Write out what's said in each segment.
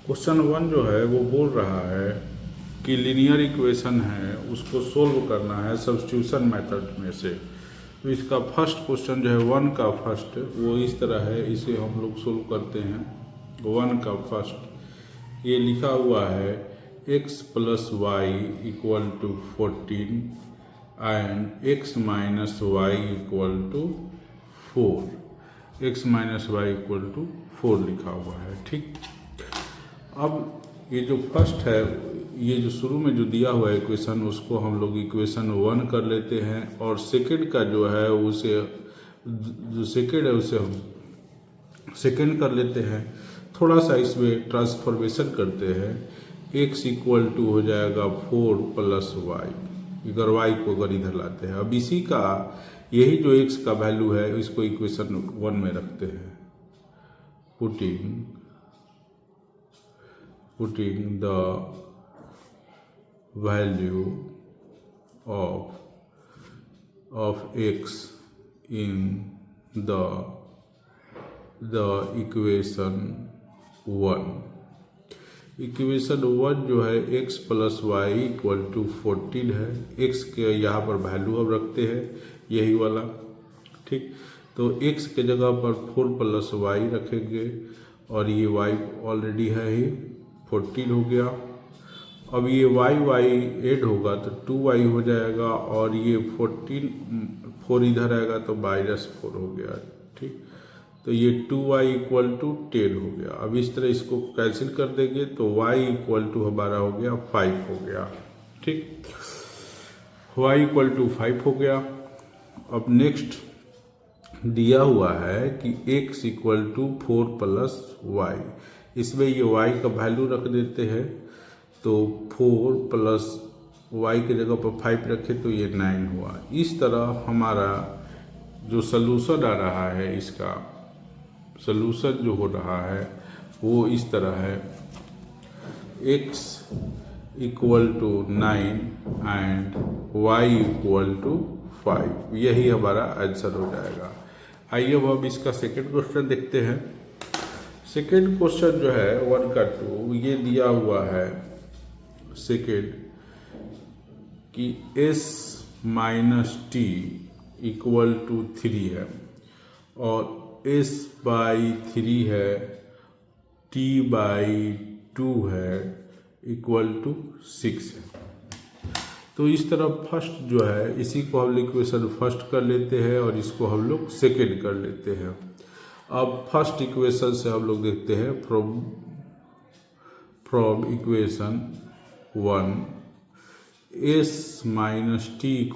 Question 1 जो है वो बोल रहा है कि लीनियर इक्वेशन है उसको सोल्व करना है सब्स्टिट्यूशन मेथड में से। तो इसका फर्स्ट क्वेश्चन जो है 1 का फर्स्ट वो इस तरह है, इसे हम लोग सोल्व करते हैं। 1 का फर्स्ट ये लिखा हुआ है x + y = 14 and x - y = 4। x - y = 4 लिखा हुआ है। ठीक, अब ये जो फर्स्ट है, ये जो शुरू में जो दिया हुआ है इक्वेशन, उसको हम लोग इक्वेशन 1 कर लेते हैं और सेकंड का जो है उसे, जो सेकंड है उसे हम सेकंड कर लेते हैं। थोड़ा सा इसमें ट्रांसफॉर्मेशन करते हैं। x = हो जाएगा 4 + y, अगर y को अगर इधर लाते हैं। अब इसी का यही जो x का वैल्यू है इसको इक्वेशन 1 में रखते हैं। putting the value of x in the equation 1। Equation 1 जो है x + y = 14 है। x के यहाँ पर वैल्यू अब रखते हैं यही वाला। ठीक, तो x के जगह पर 4 + y रखेंगे और ये y ऑलरेडी है ही 14 हो गया। अब ये y ऐड होगा तो 2y हो जाएगा और ये 4 इधर आएगा तो -4 हो गया। ठीक, तो ये 2y = 10 हो गया। अब इस तरह इसको कैंसिल कर देंगे तो y = हमारा हो गया 5 हो गया। ठीक, y = 5 हो गया। अब नेक्स्ट दिया हुआ है कि x = 4 + y, इसमें ये y का वैल्यू रख देते हैं। तो 4 + y के जगह पर 5 रखे तो ये 9 हुआ। इस तरह हमारा जो सलूशन आ रहा है, इसका सलूशन जो हो रहा है वो इस तरह है, x = 9 एंड y = 5। यही हमारा आंसर हो जाएगा। आइए अब हम इसका सेकंड क्वेश्चन देखते हैं। सेकेंड क्वेश्चन जो है 1 का 2 ये दिया हुआ है सेकेंड कि s - t = 3 है और s/3 है, t/2 है, = 6 है। तो इस तरह फर्स्ट जो है इसी को हम इक्वेशन फर्स्ट कर लेते हैं और इसको हम लोग सेकेंड कर लेते हैं। अब फर्स्ट इक्वेशन से हम लोग देखते हैं फ्रॉम इक्वेशन 1 s - t =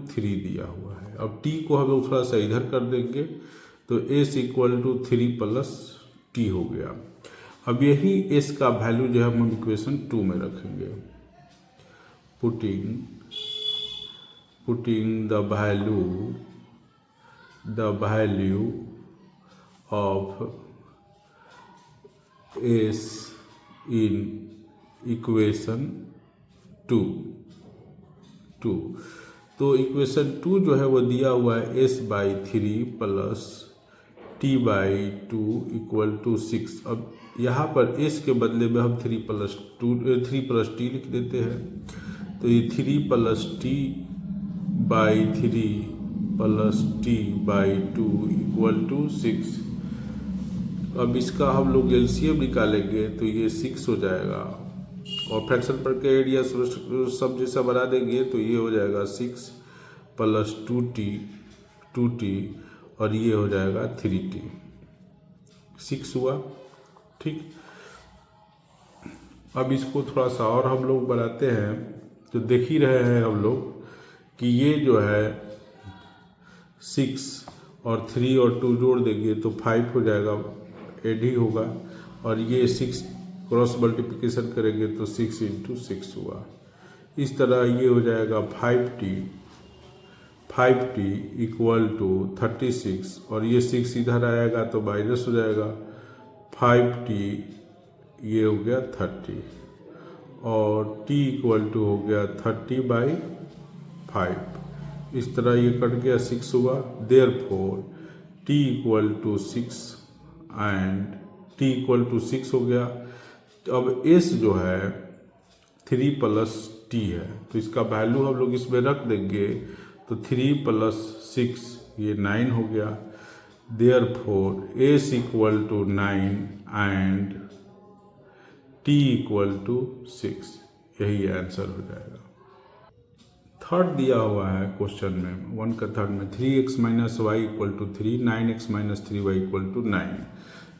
3 दिया हुआ है। अब t को हम लोग थोड़ा सा इधर कर देंगे तो s = 3 + t हो गया। अब यही s का वैल्यू जो है हम इक्वेशन 2 में रखेंगे। putting the value of s in equation 2। तो इक्वेशन 2 जो है वो दिया हुआ है s/3 + t/2 = 6। अब यहाँ पर s के बदले में हम 3 + t लिख देते हैं। तो ये 3 + t/3 + t/2 = 6। अब इसका हम लोग एलसीएम निकालेंगे तो ये 6 हो जाएगा और फ्रैक्शन पर के एरिया सब जैसा बना देंगे तो ये हो जाएगा 6 + 2t और ये हो जाएगा 3t। 6 हुआ। ठीक, अब इसको थोड़ा सा और हम लोग बनाते हैं तो देख ही रहे हैं हम लोग कि ये जो है 6 और 3 और 2 जोड़ देंगे तो 5 हो जाएगा, एड ही होगा। और ये 6 क्रॉस मल्टीप्लिकेशन करेंगे तो 6 × 6 हुआ। इस तरह ये हो जाएगा 5t = 36 और ये 6 इधर आएगा तो माइनस हो जाएगा। 5t ये हो गया 30 और t = हो गया 30/5। इस तरह ये कट गया, 6 हुआ। देयरफॉर t = 6 एंड t = 6 हो गया अब s जो है 3 प्लस t है, तो इसका वैल्यू हम लोग इसमें रख देंगे, तो 3 प्लस 6 ये 9 हो गया। Therefore s equal to 9 and t equal to 6, यही आंसर हो जाएगा। थर्ड दिया हुआ है क्वेश्चन में 1 का थर्ड में 3x minus y equal to 3, 9x minus 3y equal to 9।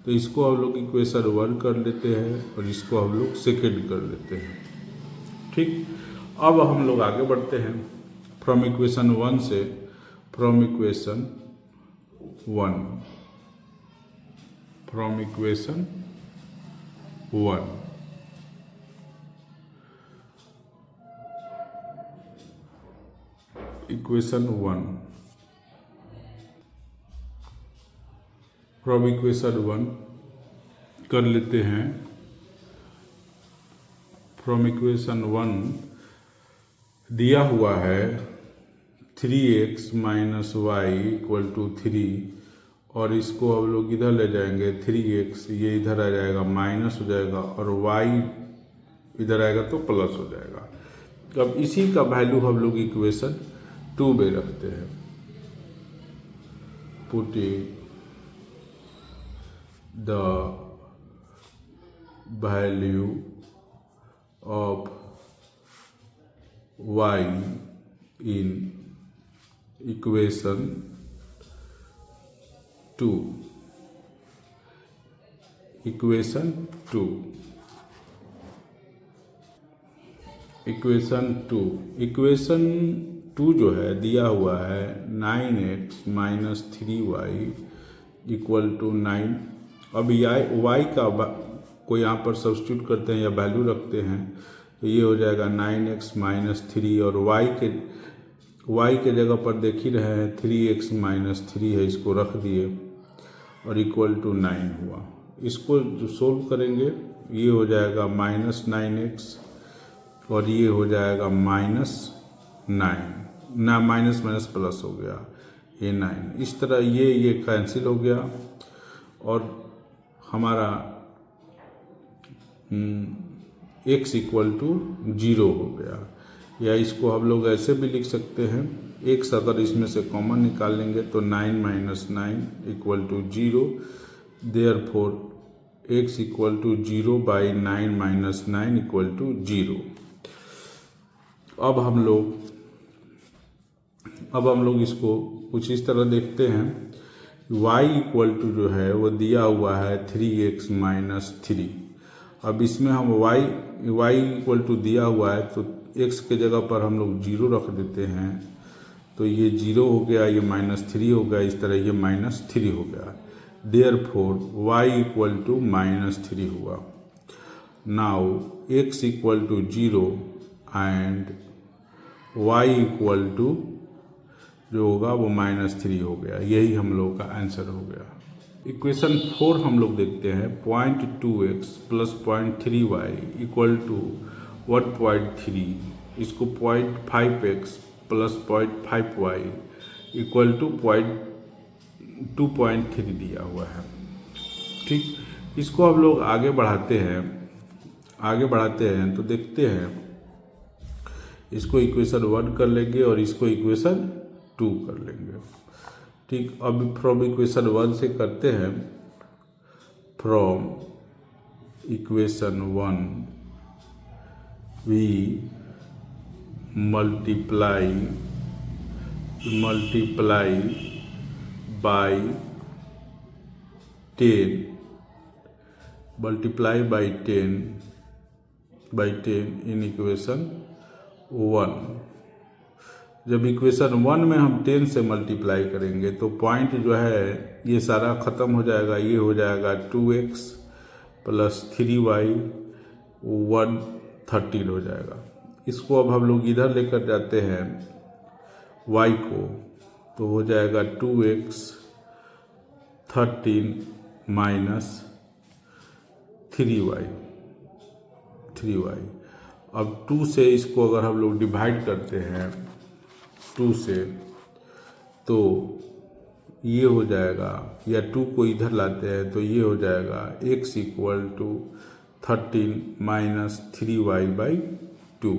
तो इसको हम लोग इक्वेशन 1 कर लेते हैं और इसको हम लोग सेकेंड कर लेते हैं। ठीक, अब हम लोग आगे बढ़ते हैं फ्रॉम इक्वेशन 1 से, from equation 1 equation 1 from equation 1 कर लेते हैं। फ्रॉम इक्वेशन 1 दिया हुआ है 3x minus y equal to 3, और इसको हम लोग इधर ले जाएंगे 3x, ये इधर आ जाएगा माइनस हो जाएगा, और y इधर आएगा तो प्लस हो जाएगा। अब इसी का वैल्यू हम लोग इक्वेशन 2 में रखते हैं। Putting the value of y in equation 2, equation 2 जो है दिया हुआ है 9x minus 3y equal to 9। अब y का को यहाँ पर सब्स्टिट्यूट करते हैं या वैल्यू रखते हैं, तो ये हो जाएगा 9x माइनस 3, और y के जगह पर देख ही रहे हैं 3x माइनस 3 है, इसको रख दिए और इक्वल टू 9 हुआ। इसको जो सोल्व करेंगे ये हो जाएगा माइनस 9x और ये हो जाएगा माइनस 9, ना माइनस माइनस प्लस हो गया ये 9। इस तरह ये कैंसिल हो गया और हमारा x इक्वल टू 0 हो गया। या इसको हम लोग ऐसे भी लिख सकते हैं, x अगर इसमें से कॉमन निकाल लेंगे तो 9 minus 9 equal to 0, therefore x equal to 0 by 9 minus 9 equal to 0। अब हम लोग इसको कुछ इस तरह देखते हैं, y इक्वल टू जो है वो दिया हुआ है 3x माइनस 3। अब इसमें हम y इक्वल टू दिया हुआ है तो x के जगह पर हम लोग 0 रख देते हैं, तो ये 0 हो गया, ये माइनस 3 हो गया, इस तरह ये माइनस 3 हो गया। Therefore y equal to minus 3 हुआ। Now x equal to 0 and y equal to जो होगा वो माइनस 3 हो गया। यही हम लोग का आंसर हो गया। इक्वेशन 4 हम लोग देखते हैं 0.2x plus 0.3y equal to 1.3, इसको 0.5x plus 0.5y equal to 2.3 दिया हुआ है। ठीक, इसको हम लोग आगे बढ़ाते हैं तो देखते हैं, इसको इक्वेशन 1 कर लेंगे और इसको इक्वेशन 2 कर लेंगे। ठीक, अब फ्रॉम इक्वेशन 1 से करते हैं। From equation 1 we multiply by 10 in equation 1। जब इक्वेशन 1 में हम 10 से मल्टीप्लाई करेंगे तो पॉइंट जो है ये सारा ख़त्म हो जाएगा, ये हो जाएगा 2x प्लस 3y 113 हो जाएगा। इसको अब हम लोग इधर लेकर जाते हैं y को, तो हो जाएगा 2x 13 माइनस 3y। अब 2 से इसको अगर हम लोग डिवाइड करते हैं 2 से, तो ये हो जाएगा, या 2 को इधर लाते हैं तो ये हो जाएगा x equal to 13 minus 3y/2।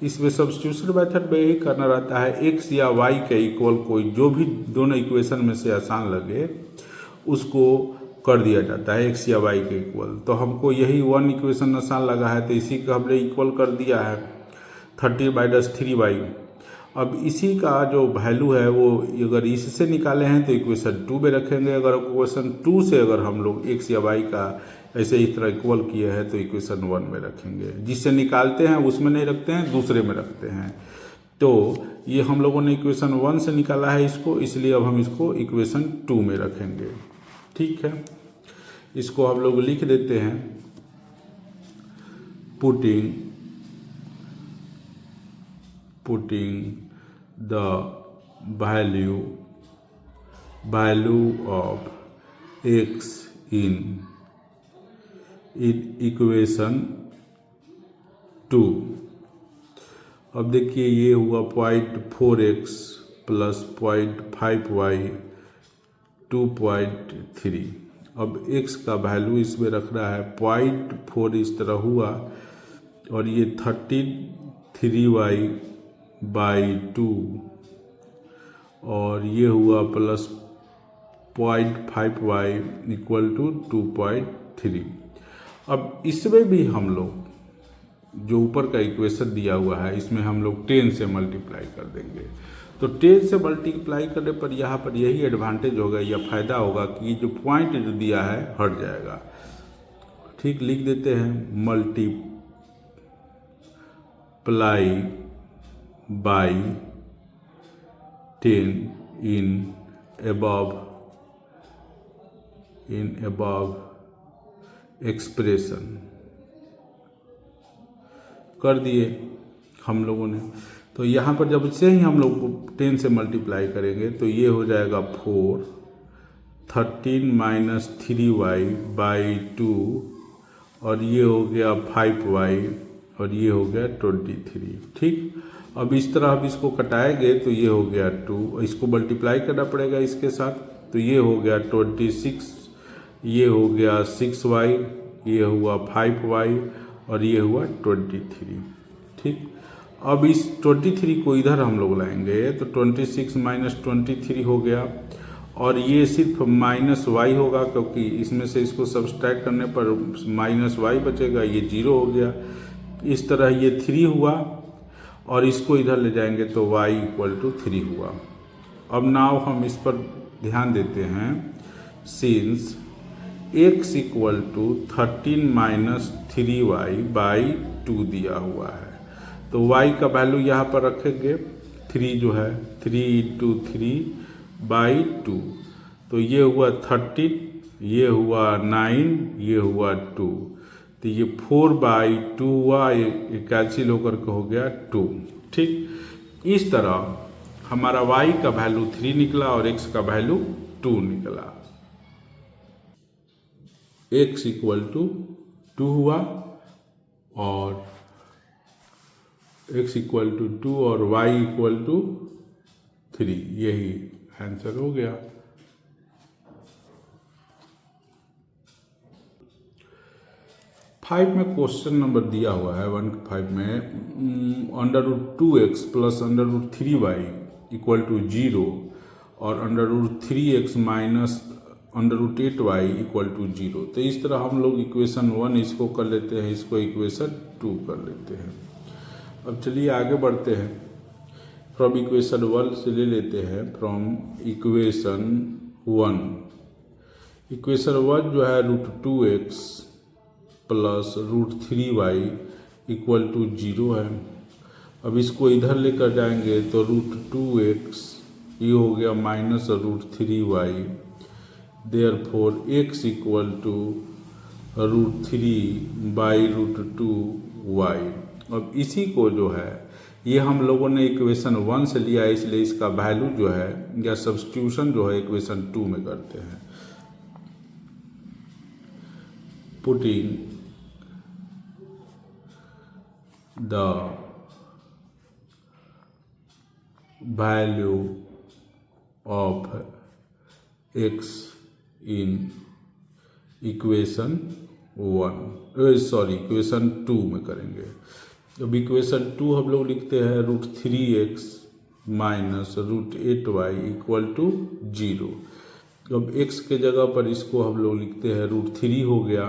इसमें सब्स्टिट्यूशन मेथड में यही करना रहता है, x या y के इक्वल कोई जो भी दोनों इक्वेशन में से आसान लगे उसको कर दिया जाता है x या y के इक्वल। तो हमको यही 1 इक्वेशन आसान लगा है तो इसी का हमने इक्वल कर दिया है 30-3y। अब इसी का जो वैल्यू है वो अगर इससे निकाले हैं तो इक्वेशन 2 में रखेंगे। अगर इक्वेशन 2 से अगर हम लोग x या y का ऐसे इस तरह इक्वल किए हैं तो इक्वेशन 1 में रखेंगे। जिससे निकालते हैं उसमें नहीं रखते हैं, दूसरे में रखते हैं। तो ये हम लोगों ने इक्वेशन 1 से निकाला है इसको, इसलिए अब हम इसको इक्वेशन 2 में रखेंगे। ठीक है, इसको हम लोग लिख देते हैं, putting the value of x in equation 2। अब देखिए ये हुआ 0.4x प्लस 0.5y 2.3। अब x का वैल्यू इसमें रख रहा है 0.4 इस तरह हुआ और ये 33y/2 और ये हुआ प्लस 0.5y = 2.3। अब इसमें भी हम लोग जो ऊपर का इक्वेशन दिया हुआ है इसमें हम लोग 10 से मल्टीप्लाई कर देंगे। तो 10 से मल्टीप्लाई करने पर यहाँ पर यही एडवांटेज होगा या फ़ायदा होगा कि जो पॉइंट जो दिया है हट जाएगा। ठीक, लिख देते हैं multiply by 10 in above expression कर दिए हम लोगों ने। तो यहाँ पर जब से ही हम लोग 10 से मल्टीप्लाई करेंगे तो ये हो जाएगा 4 13 माइनस 3y/2 और ये हो गया 5y और ये हो गया 23। ठीक, अब इस तरह अब इसको कटाएंगे तो ये हो गया 2, इसको मल्टीप्लाई करना पड़ेगा इसके साथ, तो ये हो गया 26, ये हो गया 6y, ये हुआ 5y और ये हुआ 23। ठीक, अब इस 23 को इधर हम लोग लाएंगे तो 26 माइनस 23 हो गया और ये सिर्फ माइनस y होगा क्योंकि इसमें से इसको सब्सट्रैक्ट करने पर माइनस y बचेगा, ये 0 हो गया। इस तरह ये 3 हुआ और इसको इधर ले जाएंगे तो y = 3 हुआ। अब नाउ हम इस पर ध्यान देते हैं, सिंस x = 13 माइनस 3y/2 दिया हुआ है तो y का वैल्यू यहाँ पर रखेंगे 3 जो है 3 × 3/2 तो ये हुआ 13, ये हुआ 9, ये हुआ 2 तो ये 4/2 हुआ, ये कैंसिल होकर के हो गया 2। ठीक, इस तरह हमारा y का वैल्यू 3 निकला और x का वैल्यू 2 निकला। x = 2 हुआ और x = 2 और y = 3, यही आंसर हो गया। फाइव में क्वेश्चन नंबर दिया हुआ है 1/5 में √2x प्लस √3y = 0 और √3x माइनस √8y = 0। तो इस तरह हम लोग इक्वेशन 1 इसको कर लेते हैं, इसको इक्वेशन 2 कर लेते हैं। अब चलिए आगे बढ़ते हैं, फ्रॉम इक्वेशन 1 से ले लेते हैं, फ्रॉम इक्वेशन 1। इक्वेशन 1 जो है √2x प्लस √3y = 0 है। अब इसको इधर लेकर जाएंगे तो √2x ये हो गया minus √3y, therefore x = √3/√2y। अब इसी को जो है ये हम लोगों ने इक्वेशन 1 से लिया है, इसलिए इसका वैल्यू जो है या सब्स्टिट्यूशन जो है इक्वेशन 2 में करते हैं। Putting the value of x in equation equation 2 में करेंगे। अब इक्वेशन 2 हम लोग लिखते हैं √3x minus √8y equal to 0। अब x के जगह पर इसको हम लोग लिखते हैं √3 हो गया,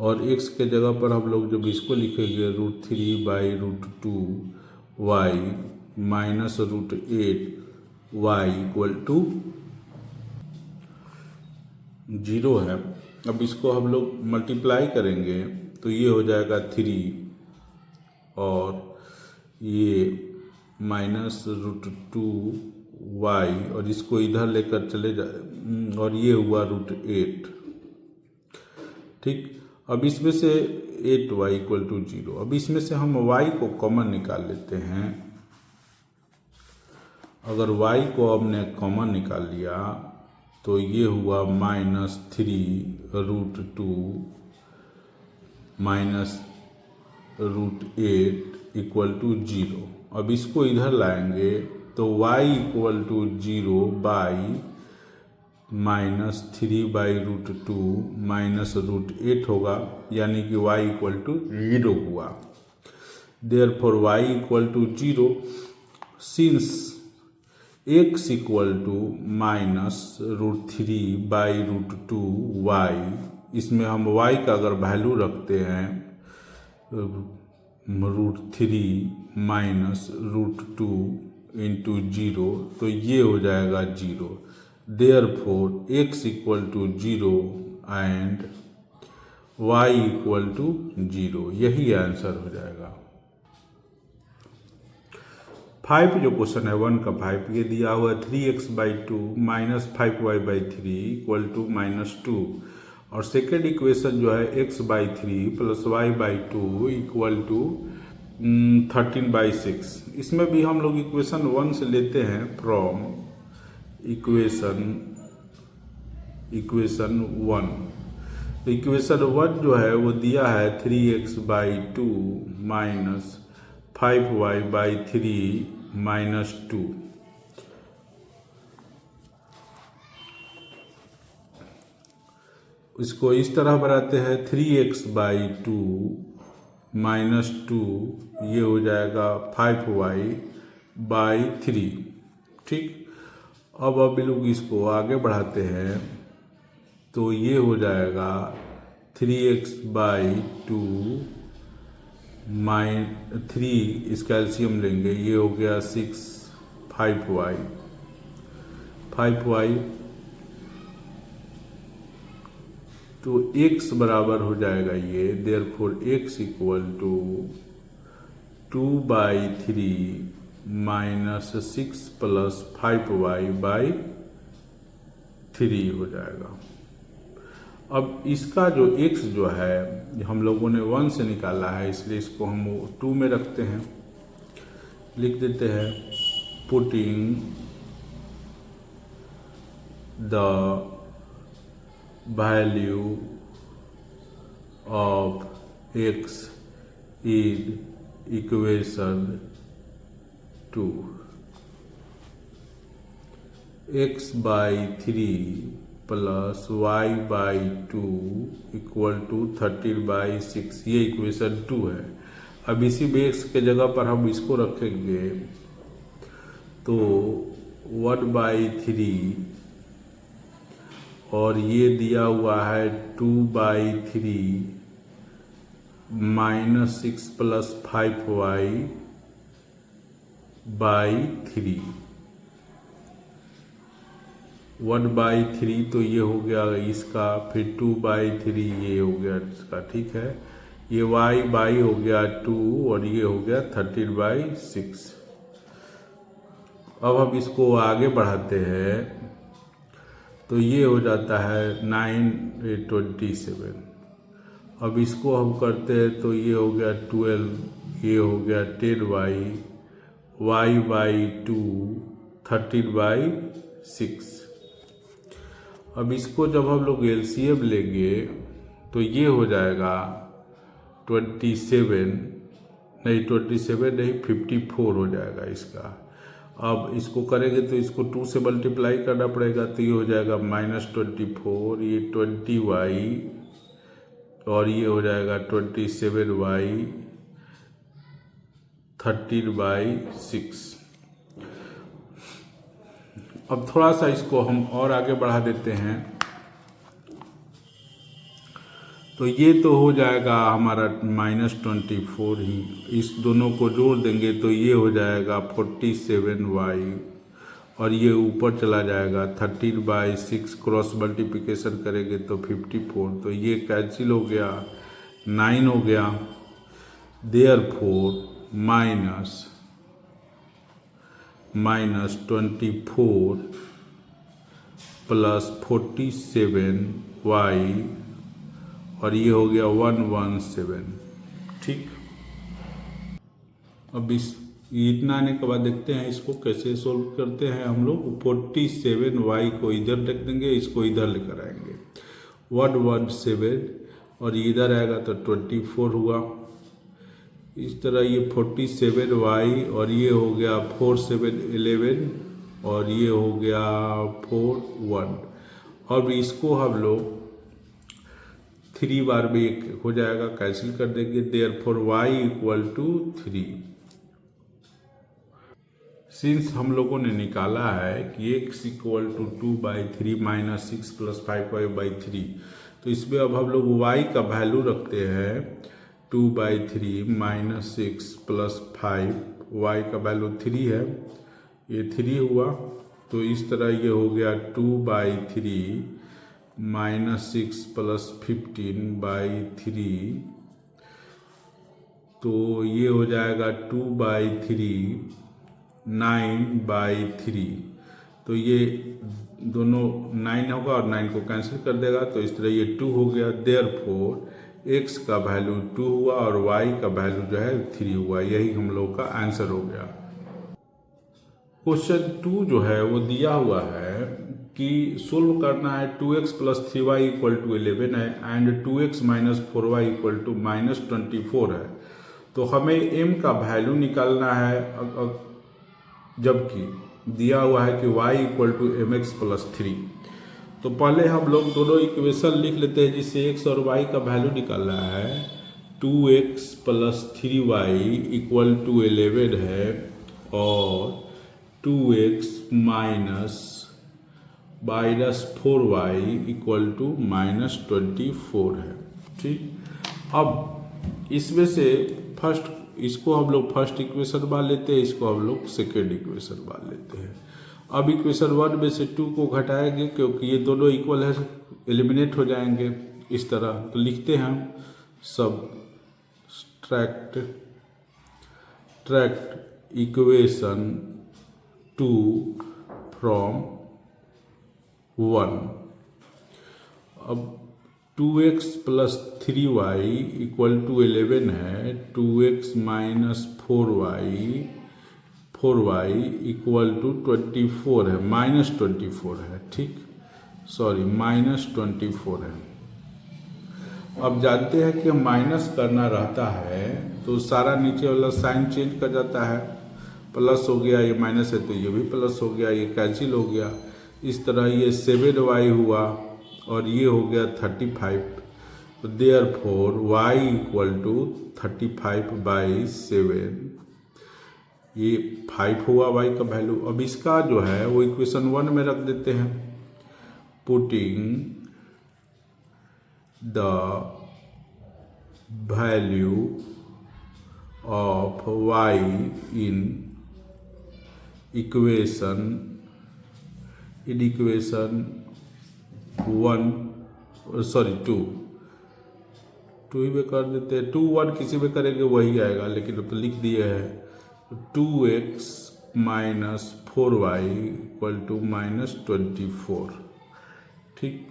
और x के जगह पर हम लोग जब इसको लिखेंगे √3/√2y minus √8y equal to 0 है। अब इसको हम लोग मल्टीप्लाई करेंगे तो ये हो जाएगा 3 और ये माइनस √2y, और इसको इधर लेकर चले जाए और ये हुआ √8। ठीक, अब इसमें से 8y इक्वल टू 0। अब इसमें से हम y को कॉमन निकाल लेते हैं। अगर y को हमने कॉमन निकाल लिया तो ये हुआ -3√2 माइनस √8 इक्वल टू 0। अब इसको इधर लाएंगे तो y equal to 0 by -3/√2 minus √8 होगा, यानी कि y इक्वल टू 0 हुआ। Therefore y equal to 0 since x equal to -√3/√2y। इसमें हम y का अगर वैल्यू रखते हैं √3 माइनस √2 इंटू 0 तो ये हो जाएगा 0। Therefore x equal to 0 and y equal to 0, यही आंसर हो जाएगा। 5 जो क्वेश्चन है 1 का 5, ये दिया हुआ 3x/2 minus 5y/3 equal to -2, और सेकेंड इक्वेशन जो है x/3 plus y/2 equal to 13/6। इसमें भी हम लोग इक्वेशन 1 से लेते हैं फ्रॉम इक्वेशन 1। तो इक्वेशन 1 जो है वो दिया है 3x/2 माइनस 5y/3 -2। इसको इस तरह बनाते हैं 3x/2 -2, ये हो जाएगा 5y/3। ठीक, अब लोग इसको आगे बढ़ाते हैं तो ये हो जाएगा 3x/2 -3, इसका एलसीएम लेंगे, ये हो गया 6 5y तो x बराबर हो जाएगा ये, therefore x equal to 2/3 minus 6 plus 5y/3 हो जाएगा। अब इसका जो x जो है हम लोगों ने 1 से निकाला है, इसलिए इसको हम 2 में रखते हैं। लिख देते हैं putting the value of x in equation 2, x/3 plus y/2 equal to 13/6, ये इक्वेशन 2 है। अब इसी में x के जगह पर हम इसको रखेंगे तो 1/3, और ये दिया हुआ है 2/3 माइनस 6 प्लस 5y/3, 1/3 तो ये हो गया इसका, फिर 2/3 ये हो गया इसका। ठीक है, ये y/, हो गया 2 और ये हो गया 13/6। अब हम इसको आगे बढ़ाते हैं तो ये हो जाता है 9/27। अब इसको हम करते हैं तो ये हो गया 12, ये हो गया 10y, y/2 13/6। अब इसको जब हम लोग एलसीएम लेंगे तो ये हो जाएगा 27 नहीं 54 हो जाएगा इसका। अब इसको करेंगे तो इसको 2 से मल्टीप्लाई करना पड़ेगा, तो ये हो जाएगा -24, ये 20y और ये हो जाएगा 27y 13/6। अब थोड़ा सा इसको हम और आगे बढ़ा देते हैं, तो ये तो हो जाएगा हमारा -24 ही। इस दोनों को जोड़ देंगे तो ये हो जाएगा 47y, और ये ऊपर चला जाएगा 13/6, क्रॉस मल्टीप्लिकेशन करेंगे तो 54, तो ये कैंसिल हो गया, 9 हो गया। देयरफॉर -24 + 47y, और ये हो गया 117। ठीक, अब इतना आने के बाद देखते हैं इसको कैसे सोल्व करते हैं हम लोग। 47y को इधर रख देंगे, इसको इधर लेकर आएंगे, 117, और इधर आएगा तो 24 हुआ। इस तरह ये 47y, और ये हो गया 4 7 11, और ये हो गया 4 1। अब इसको हम लोग 3 बार में एक हो जाएगा, कैंसिल कर देंगे। Therefore y = 3। सिंस हम लोगों ने निकाला है कि x = 2/3 - 6 + 5y/3, तो इसमें अब हम लोग y का वैल्यू रखते हैं 2/3 - 6 + 5, y का वैल्यू 3 है, ये 3 हुआ। तो इस तरह ये हो गया 2/3 - 6 + 15/3, तो ये हो जाएगा 2/3 9/3, तो ये दोनों 9 होगा और 9 को कैंसिल कर देगा, तो इस तरह ये 2 हो गया। देयरफॉर x का वैल्यू 2 हुआ और y का वैल्यू जो है 3 हुआ। यही हम लोग का आंसर हो गया। क्वेश्चन 2 जो है वो दिया हुआ है कि सोल्व करना है 2x + 3y = 11 है, एंड 2x - 4y = -24 है। तो हमें m का वैल्यू निकालना है, जबकि दिया हुआ है कि y = mx + 3। तो पहले हम लोग दोनों इक्वेशन लिख लेते हैं जिससे x और y का वैल्यू निकालना है। 2x + 3y = 11 है, और 2x - -4y = -24 है। ठीक, अब इसमें से इसको हम लोग फर्स्ट इक्वेशन मान लेते हैं, इसको हम लोग सेकेंड इक्वेशन मान लेते हैं। अब इक्वेशन 1 में से 2 को घटाएंगे क्योंकि ये दोनों इक्वल है, एलिमिनेट हो जाएंगे इस तरह। तो लिखते हैं हम सब्ट्रैक्ट इक्वेशन 2 फ्रॉम 1। अब 2x + 3y = 11 है, 2x - 4y = 24 है, -24 है। ठीक, सॉरी -24 है। अब जानते हैं कि माइनस करना रहता है तो सारा नीचे वाला साइन चेंज कर जाता है, प्लस हो गया, ये माइनस है तो ये भी प्लस हो गया, ये कैंसिल हो गया। इस तरह ये 7y हुआ और ये हो गया 35। तो देयरफॉर y = 35/7, ये 5 हुआ y का वैल्यू। अब इसका जो है वो इक्वेशन 1 में रख देते हैं। Putting the value of y in equation 2 ही में कर देते हैं। 2 1 किसी में करेंगे वही आएगा, लेकिन अब तो लिख दिए हैं 2x - 4y = -24। ठीक,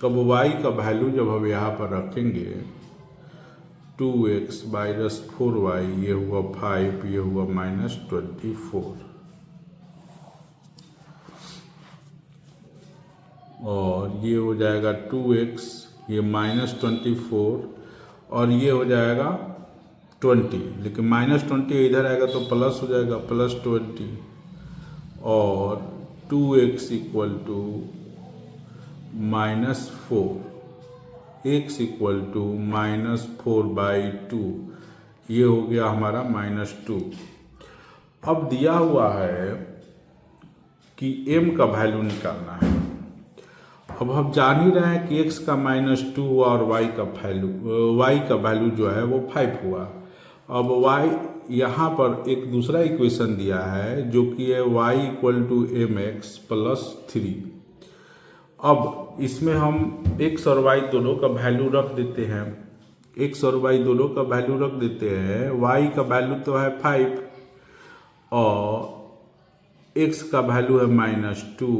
अब y का वैल्यू जब हम यहाँ पर रखेंगे 2x - 4y, ये हुआ 5, ये हुआ -24, और ये हो जाएगा 2x, ये -24, और ये हो जाएगा 20, लेकिन -20 इधर आएगा तो प्लस हो जाएगा, +20, और 2x = -4। x इक्वल टू -4/2, ये हो गया हमारा -2। अब दिया हुआ है कि m का वैल्यू निकालना है। अब हम जान ही रहे हैं कि x का -2 और y का वैल्यू जो है वो 5 हुआ। अब y यहाँ पर एक दूसरा इक्वेशन दिया है जो कि है y equal to mx plus 3। अब इसमें हम x और y दोनों का वैल्यू रख देते हैं, x और y दोनों का वैल्यू रख देते हैं। y का वैल्यू तो है 5 और x का वैल्यू है -2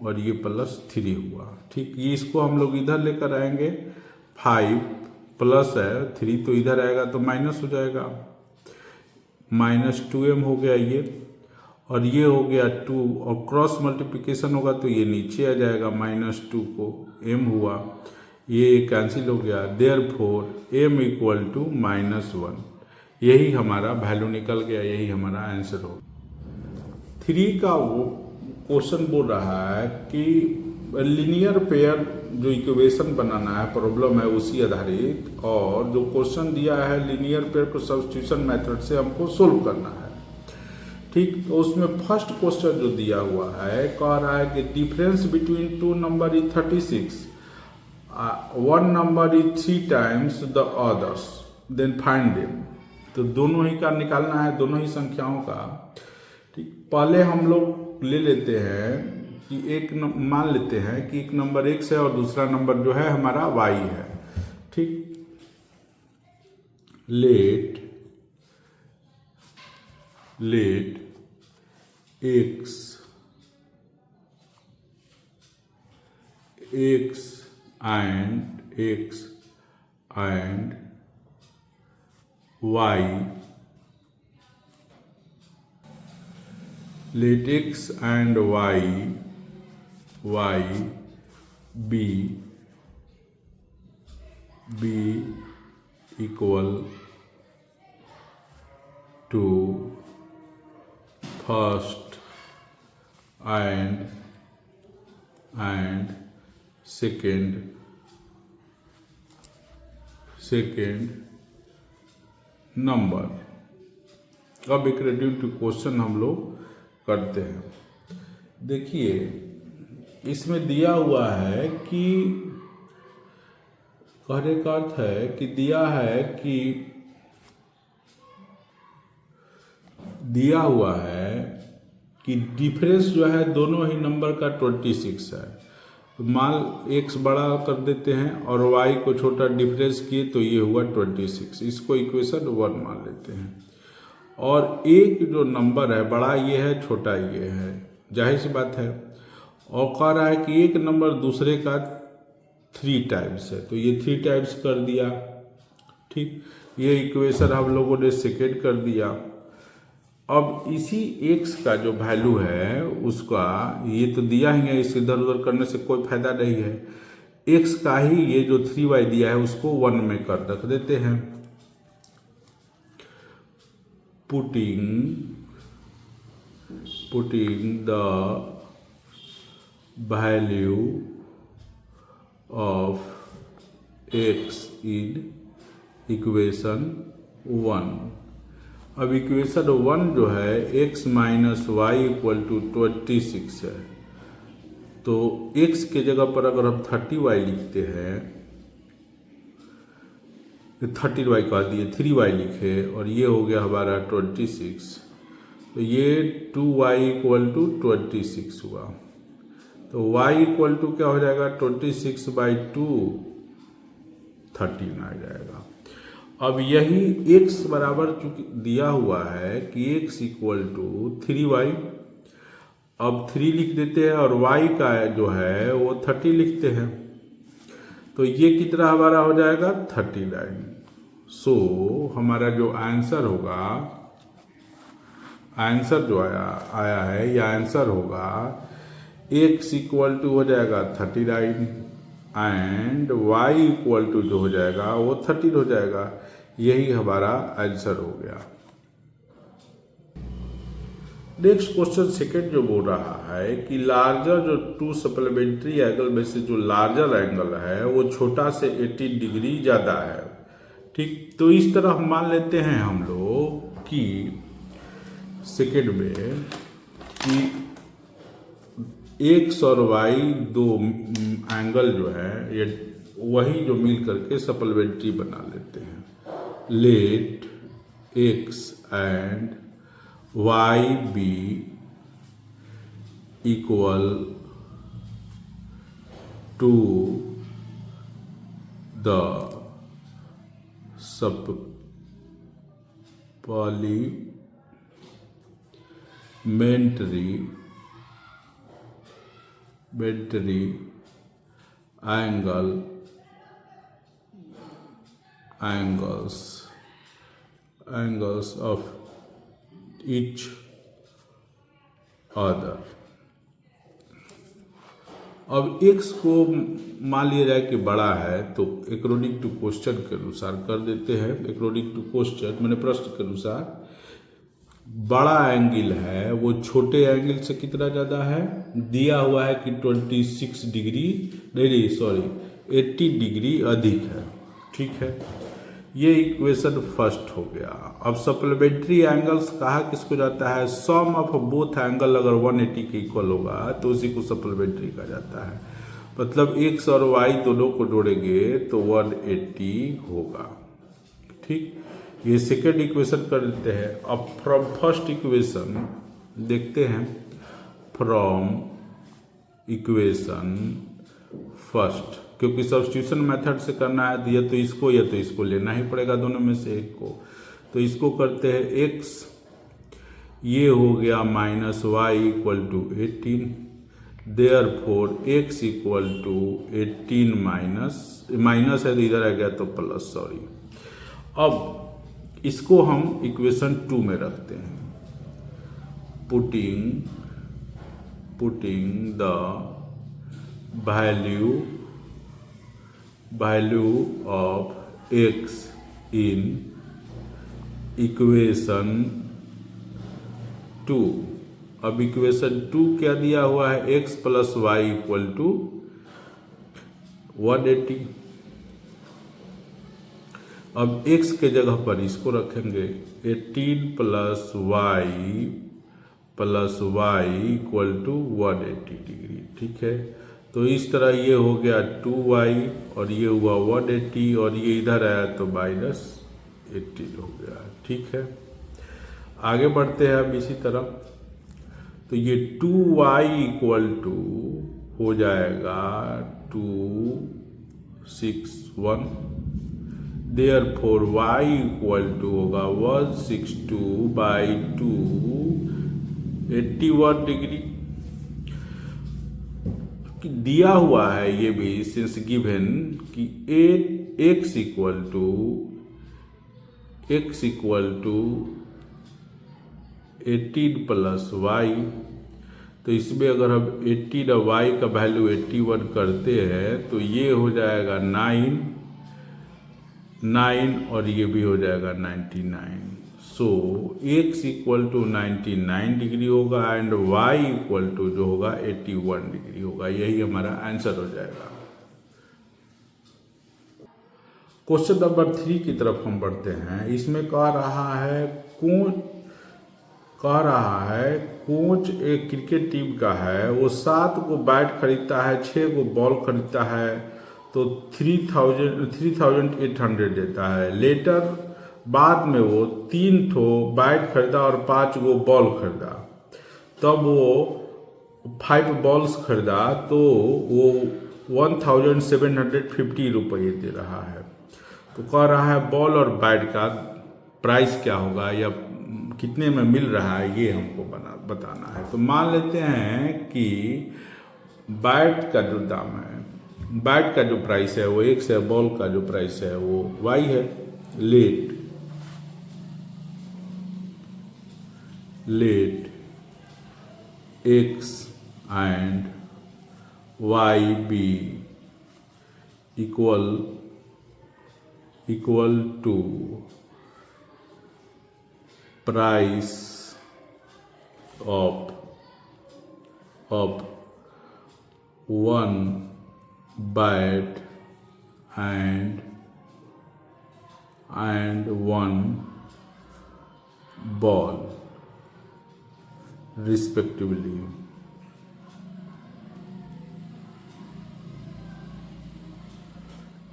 और ये +3 हुआ। ठीक, ये इसको हम लोग इधर लेकर आएंगे, 5 प्लस है 3 तो इधर आएगा तो माइनस हो जाएगा, -2m हो गया ये, और ये हो गया 2 और क्रॉस मल्टीप्लिकेशन होगा तो ये नीचे आ जाएगा, -2 को m हुआ, ये कैंसिल हो गया। देयरफॉर m इक्वल टू -1, यही हमारा वैल्यू निकल गया, यही हमारा आंसर हो। 3 का वो क्वेश्चन बोल रहा है कि लीनियर पेयर जो इक्वेशन बनाना है, प्रॉब्लम है उसी आधारित, और जो क्वेश्चन दिया है लीनियर पेयर को सब्स्टिट्यूशन मेथड से हमको सोल्व करना है। ठीक, तो उसमें फर्स्ट क्वेश्चन जो दिया हुआ है कह रहा है कि difference between 2 number is 36, 1 number is 3 times the others, then find them. तो दोनों ही का निकालना है, दोनों ही संख्याओं का। ठीक, पहले हम लोग ले लेते हैं कि मान लेते हैं कि एक नंबर x है और दूसरा नंबर जो है हमारा y है। ठीक, late x and y, let x and y be equal to first and second number. अब एक रिलेटिव क्वेश्चन हम लोग करते हैं। देखिए, इसमें दिया हुआ है कि कहने का अर्थ है कि दिया हुआ है कि डिफरेंस जो है दोनों ही नंबर का 26 है। तो मान x बड़ा कर देते हैं और y को छोटा डिफरेंस किए तो ये हुआ 26, इसको इक्वेशन 1 मान लेते हैं। और एक जो नंबर है बड़ा ये है, छोटा ये है, जाहिर सी बात है। और कह रहा है कि एक नंबर दूसरे का 3 टाइम्स है, तो ये 3 टाइम्स कर दिया। ठीक, ये इक्वेशन हम लोगों ने सेकेंड कर दिया। अब इसी x का जो वैल्यू है उसका, ये तो दिया ही है, इसे इधर उधर करने से कोई फायदा नहीं है। x का ही ये जो 3y दिया है उसको 1 में कर रख देते हैं। putting the value of x in equation 1। अब इक्वेशन 1 जो है x minus y equal to 26 है, तो x के जगह पर अगर हम 30y लिखते हैं, 30y का दिए 3y लिखे और ये हो गया हमारा 26, तो ये 2y इक्वल टू 26 हुआ। तो y इक्वल टू क्या हो जाएगा, 26/2 13 आ जाएगा। अब यही x बराबर चूंकि दिया हुआ है कि x इक्वल टू 3y, अब 3 लिख देते हैं और y का जो है वो 30 लिखते हैं, तो ये कितना हमारा हो जाएगा 39। सो हमारा जो आंसर होगा, आंसर जो आया है या आंसर होगा x इक्वल टू हो जाएगा 39 एंड y इक्वल टू जो हो जाएगा वो 13 हो जाएगा। यही हमारा आंसर हो गया। नेक्स्ट क्वेश्चन सेकेंड जो बोल रहा है कि लार्जर जो टू सप्लीमेंट्री एंगल में से जो लार्जर एंगल है वो छोटा से 18 डिग्री ज़्यादा है। ठीक, तो इस तरह हम मान लेते हैं हम लोग कि सेकेंड में कि एक्स और वाई दो एंगल जो है ये वही जो मिल करके सप्लीमेंट्री बना लेते हैं। Let x and y be equal to the supplementary angles of each other। अब x को मान लिया जाए कि बड़ा है तो अकॉर्डिंग टू क्वेश्चन के अनुसार कर देते हैं। अकॉर्डिंग टू क्वेश्चन मैंने प्रश्न के अनुसार बड़ा एंगल है वो छोटे एंगल से कितना ज़्यादा है, दिया हुआ है कि 26 डिग्री नहीं सॉरी 80 डिग्री अधिक है। ठीक है, ये इक्वेशन फर्स्ट हो गया। अब सप्लीमेंट्री एंगल्स कहा किसको जाता है, सम ऑफ बोथ एंगल अगर 180 के इक्वल होगा तो उसी को सप्लीमेंट्री कहा जाता है। मतलब एक्स और वाई दोनों को जोड़ेंगे तो 180 होगा। ठीक, ये सेकेंड इक्वेशन कर देते हैं। अब फ्रॉम फर्स्ट इक्वेशन देखते हैं, फ्रॉम इक्वेशन फर्स्ट, क्योंकि सब्स्टिट्यूशन मेथड से करना है तो या तो इसको लेना ही पड़ेगा दोनों में से एक को। तो इसको करते हैं x, ये हो गया minus y equal to 18, therefore x equal to 18 minus है तो इधर आ गया तो प्लस, सॉरी। अब इसको हम इक्वेशन 2 में रखते हैं। Putting the value of x in equation 2। अब इक्वेशन 2 क्या दिया हुआ है, x plus y equal to 180। अब x के जगह पर इसको रखेंगे 18 plus y equal to 180 degree. ठीक है, तो इस तरह ये हो गया 2y और ये हुआ 180 और ये इधर आया तो माइनस 18 हो गया। ठीक है, आगे बढ़ते हैं अब इसी तरह। तो ये 2y इक्वल टू हो जाएगा 261, देयरफॉर y इक्वल टू होगा 162/2 81 डिग्री। दिया हुआ है ये भी सिंस गिवन कि x equal to 18 plus y, तो इसमें अगर हम 18 और y का वैल्यू 81 करते हैं तो ये हो जाएगा 9 और ये भी हो जाएगा 99। सो x इक्वल टू 99 डिग्री होगा एंड y इक्वल टू जो होगा 81 डिग्री होगा। यही हमारा आंसर हो जाएगा। क्वेश्चन नंबर 3 की तरफ हम बढ़ते हैं। इसमें कह रहा है कोच एक क्रिकेट टीम का है, वो 7 को बैट खरीदता है, 6 को बॉल खरीदता है तो 3800 देता है। लेटर बाद में वो 3 ठो बैट खरीदा और 5 गो बॉल खरीदा, तब वो 5 बॉल्स खरीदा तो वो 1750 रुपये दे रहा है। तो कह रहा है बॉल और बैट का प्राइस क्या होगा या कितने में मिल रहा है ये हमको बताना है। तो मान लेते हैं कि बैट का जो दाम है, बैट का जो प्राइस है वो x है, बॉल का जो प्राइस है वो y है। Let x and y be equal to price of 1 bat and 1 ball respectively.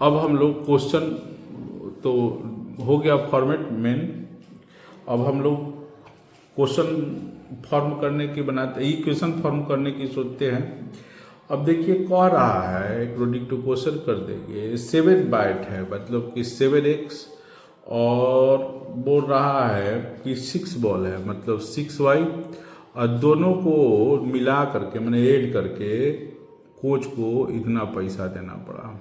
अब हम लोग क्वेश्चन तो हो गया फॉर्मेट मेन। अब हम लोग क्वेश्चन फॉर्म करने की बनाते, इक्वेशन फॉर्म करने की सोचते हैं। अब देखिए कह रहा है अकॉर्डिंग टू क्वेश्चन कर देंगे 7 बाइट है, मतलब कि 7x, और बोल रहा है कि 6 बॉल है, मतलब 6y, और दोनों को मिला करके मैंने ऐड करके कोच को इतना पैसा देना पड़ा।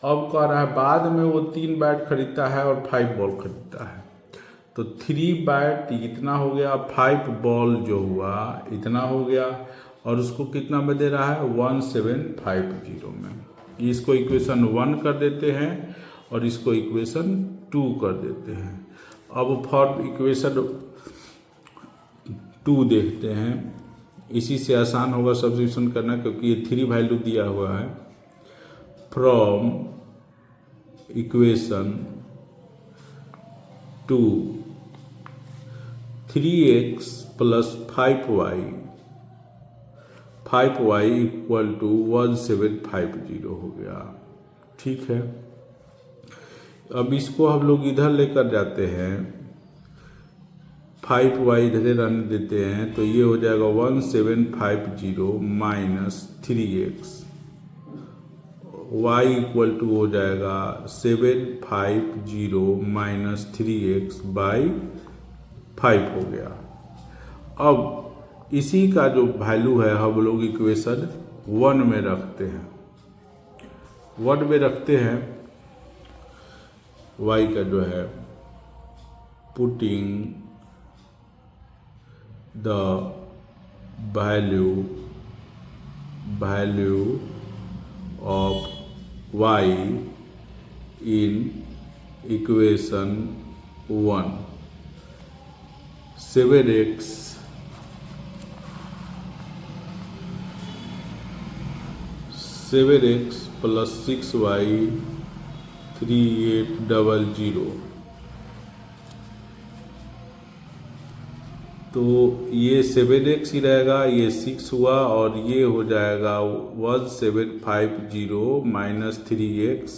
अब कह रहा है बाद में वो 3 बैट खरीदता है और 5 बॉल खरीदता है, तो 3 बैट इतना हो गया, 5 बॉल जो हुआ इतना हो गया, और उसको कितना में दे रहा है 1750 में। इसको इक्वेशन 1 कर देते हैं और इसको इक्वेशन 2 कर देते हैं। अब फॉर इक्वेशन 2 देखते हैं, इसी से आसान होगा सब्स्टिट्यूशन करना, क्योंकि ये 3 वैल्यू दिया हुआ है। From equation 2 3x plus 5y equal to 1750 हो गया। ठीक है, अब इसको हम लोग इधर लेकर जाते हैं, 5y इधर रहने देते हैं, तो ये हो जाएगा 1750 minus 3x, y equal to हो जाएगा 750 माइनस 3x बाई 5 हो गया। अब इसी का जो वैल्यू है हम लोग इक्वेशन 1 में रखते हैं, 1 में रखते हैं y का जो है, putting the value of y in equation 1, 7x plus 6y 3800, तो ये 7x ही रहेगा, ये 6 हुआ, और ये हो जाएगा 1750 माइनस 3x,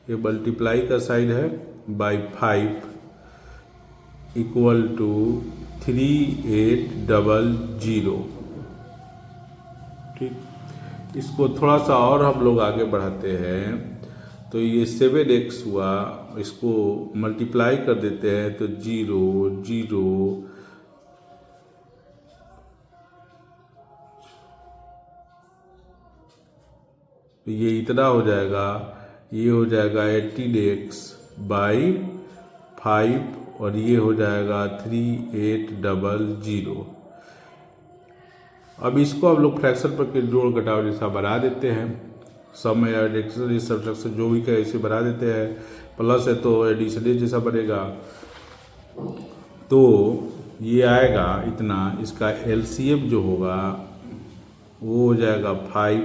ये मल्टीप्लाई का साइड है, बाई 5 इक्वल टू 3800। ठीक, इसको थोड़ा सा और हम लोग आगे बढ़ाते हैं, तो ये 7x हुआ, इसको मल्टीप्लाई कर देते हैं, तो 0 0 तो ये इतना हो जाएगा, ये हो जाएगा 18x बाई 5, और ये हो जाएगा 3800। अब इसको हम लोग फ्रैक्शन पर जोड़ घटाव जैसा बना देते हैं, सब में एडिशन सब्ट्रैक्शन जो भी कहे इसे बना देते हैं, प्लस है तो एडिशन जैसा बनेगा, तो ये आएगा इतना। इसका एलसीएम जो होगा वो हो जाएगा 5,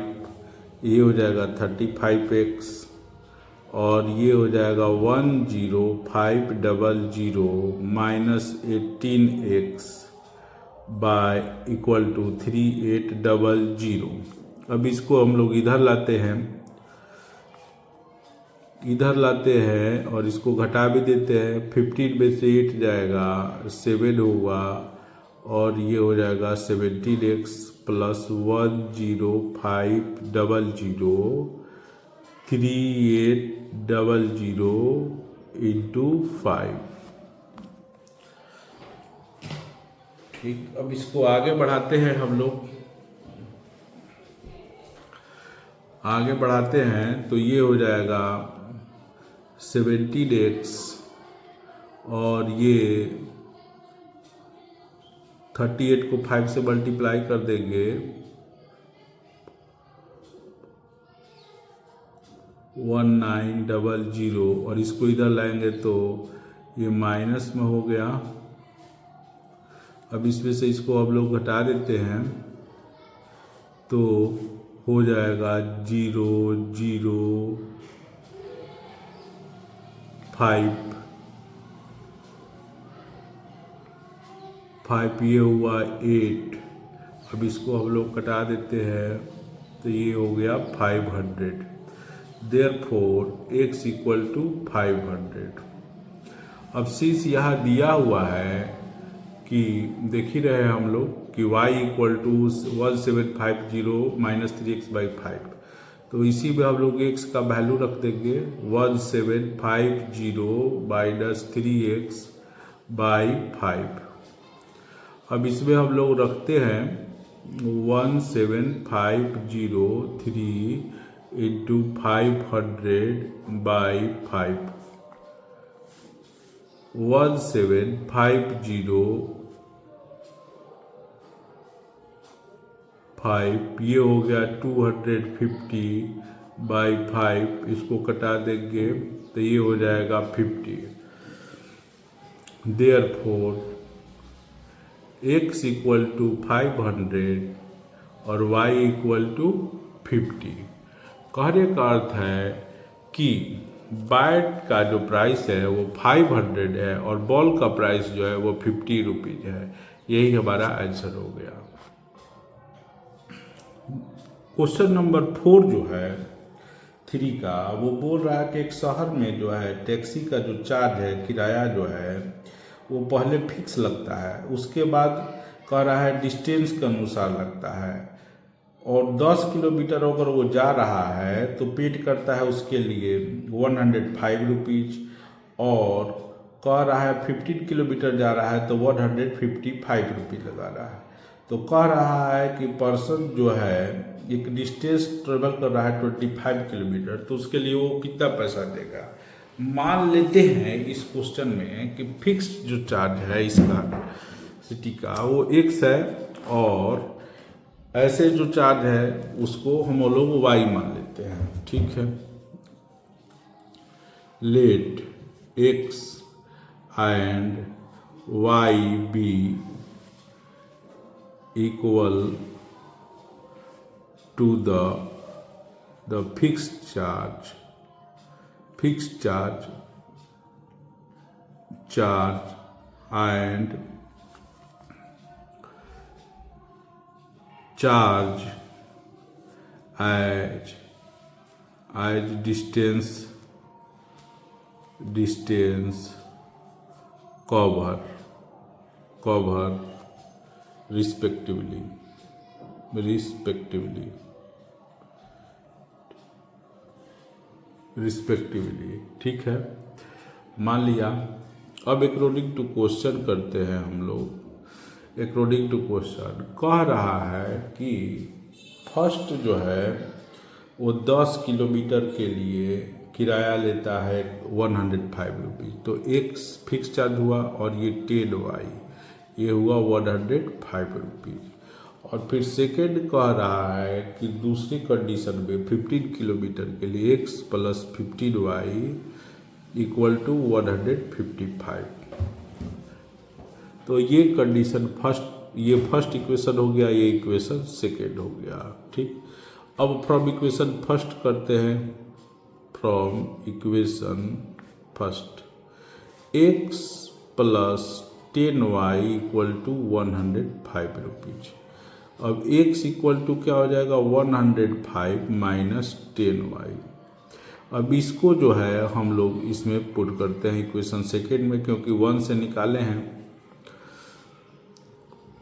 ये हो जाएगा 35x, और ये हो जाएगा 10500 minus 18x y equal to 3800। अब इसको हम लोग इधर लाते हैं और इसको घटा भी देते हैं, 15 में से 8 जाएगा, 7 होगा, और ये हो जाएगा 17x प्लस 10500 3800 इंटू 5। ठीक, अब इसको आगे बढ़ाते हैं, हम लोग आगे बढ़ाते हैं, तो ये हो जाएगा 17x, और ये 38 को 5 से मल्टीप्लाई कर देंगे, 1900, और इसको इधर लाएंगे तो ये माइनस में हो गया, अब इसमें से इसको हम लोग घटा देते हैं तो हो जाएगा 0 0 5 5, ये हुआ 8। अब इसको हम लोग कटा देते हैं तो ये हो गया 500। Therefore x equal to 500। अब सिंस यहाँ दिया हुआ है कि देख ही रहे हैं हम लोग कि y equal to 1750 minus 3x/5, तो इसी में हम लोग x का वैल्यू रख देंगे 1750 माइनस 3x/5। अब इसमें हम लोग रखते हैं 17503 इंटू 500/5, 1750/5, ये हो गया 250/5, इसको कटा देंगे तो ये हो जाएगा 50। देयरफॉर x इक्वल टू 500 और y इक्वल टू 50। कहने का अर्थ है कि बैट का जो प्राइस है वो 500 है और बॉल का प्राइस जो है वो 50 रुपीज है। यही हमारा आंसर हो गया। क्वेश्चन नंबर 4 जो है 3 का, वो बोल रहा है कि एक शहर में जो है टैक्सी का जो चार्ज है, किराया जो है वो पहले फिक्स लगता है, उसके बाद कह रहा है डिस्टेंस के अनुसार लगता है, और 10 किलोमीटर अगर वो जा रहा है तो पेड करता है उसके लिए 105 रुपीज, और कह रहा है 15 किलोमीटर जा रहा है तो 155 रुपीज लगा रहा है। तो कह रहा है कि पर्सन जो है एक डिस्टेंस ट्रेवल कर रहा है 25 किलोमीटर, तो उसके लिए वो कितना पैसा देगा। मान लेते हैं इस क्वेश्चन में कि फिक्स्ड जो चार्ज है इसका सिटी का वो x है, और ऐसे जो चार्ज है उसको हम लोग y मान लेते हैं। ठीक है, let x and y be equal to the fixed charge and charge as distance cover respectively। ठीक है, मान लिया। अब अकॉर्डिंग टू क्वेश्चन करते हैं हम लोग। अकॉर्डिंग टू क्वेश्चन कह रहा है कि फर्स्ट जो है वो 10 किलोमीटर के लिए किराया लेता है 105 रुपीज़, तो एक फिक्स चार्ज हुआ, और ये 10y ये हुआ 105 रुपीज़। और फिर सेकेंड कह रहा है कि दूसरी कंडीशन में 15 किलोमीटर के लिए x plus 15y equal to 155। तो ये कंडीशन ये फर्स्ट इक्वेशन हो गया, ये इक्वेशन सेकेंड हो गया। ठीक, अब फ्रॉम इक्वेशन फर्स्ट करते हैं। From equation first x plus 10y equal to 105 rupees. अब x इक्वल टू क्या हो जाएगा 105 माइनस 10y। अब इसको जो है हम लोग इसमें पुट करते हैं इक्वेशन सेकेंड में, क्योंकि 1 से निकाले हैं।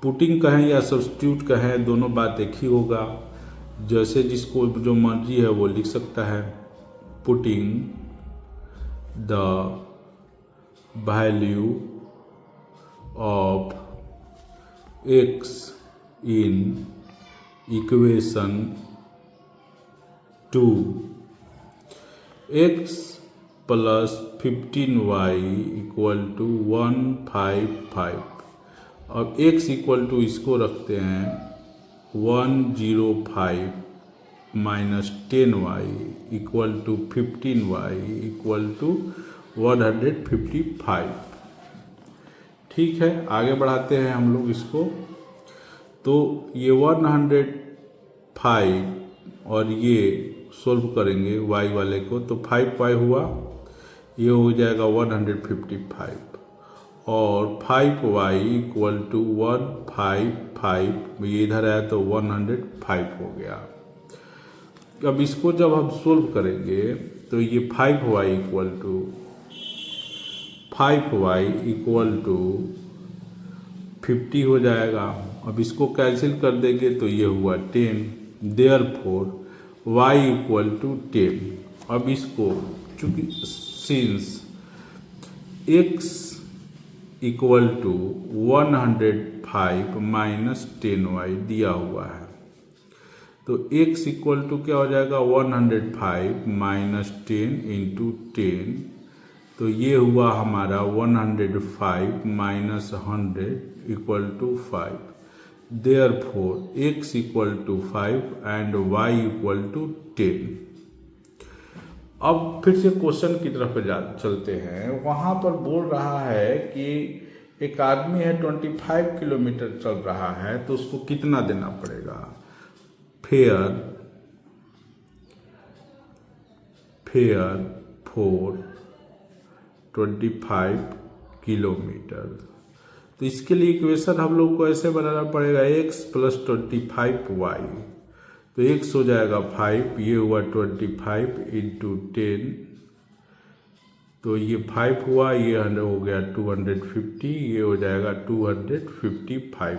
पुटिंग कहें या सब्स्टिट्यूट कहें, दोनों बात एक ही होगा। जैसे जिसको जो मर्जी है वो लिख सकता है। Putting the value of x in equation 2, x plus 15y equal to 155। अब x इक्वल टू इसको रखते हैं 105 minus 10y equal to 15y equal to 155। ठीक है, आगे बढ़ाते हैं हम लोग इसको। तो ये 105 और ये सोल्व करेंगे y वाले को, तो 5y हुआ, ये हो जाएगा 155 और 5y इक्वल टू 155, ये इधर आया तो 105 हो गया। अब इसको जब हम सोल्व करेंगे तो ये 5y इक्वल टू 50 हो जाएगा। अब इसको कैंसिल कर देंगे तो ये हुआ 10, देयरफॉर y इक्वल टू 10। अब इसको चूंकि since x equal to 105 minus 10y दिया हुआ है, तो x इक्वल टू क्या हो जाएगा 105 माइनस 10 इंटू 10, तो ये हुआ हमारा 105 minus 100 equal to 5। Therefore x equal to 5 and y equal to 10। अब फिर से क्वेश्चन की तरफ चलते हैं। वहाँ पर बोल रहा है कि एक आदमी है 25 किलोमीटर चल रहा है, तो उसको कितना देना पड़ेगा। फेयर फॉर 25 किलोमीटर, तो इसके लिए इक्वेशन हम लोग को ऐसे बनाना पड़ेगा x प्लस 25y, तो x हो जाएगा 5, ये हुआ 25 इंटू 10, तो ये 5 हुआ, ये हो गया 250, ये हो जाएगा 255,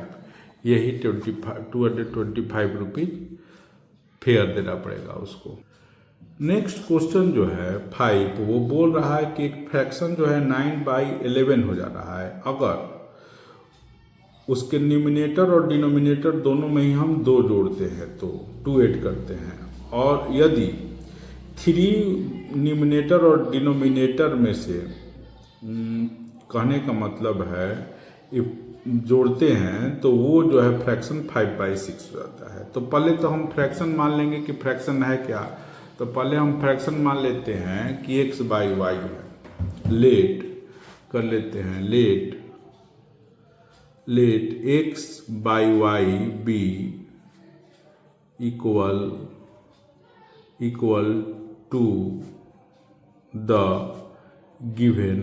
यही 225 रुपीज फेयर देना पड़ेगा उसको। नेक्स्ट क्वेश्चन जो है 5, वो बोल रहा है कि एक फ्रैक्शन जो है 9/11 हो जा रहा है। अगर उसके न्यूमिनेटर और डिनोमिनेटर दोनों में ही हम 2 जोड़ते हैं तो 2 ऐड करते हैं, और यदि 3 न्यूमिनेटर और डिनोमिनेटर में से कहने का मतलब है जोड़ते हैं तो वो जो है फ्रैक्शन 5/6 हो जाता है। तो पहले तो हम फ्रैक्शन मान लेंगे कि फ्रैक्शन है क्या, तो पहले हम फ्रैक्शन मान लेते हैं कि x/y है। लेट कर लेते हैं, late x/y be equal to the given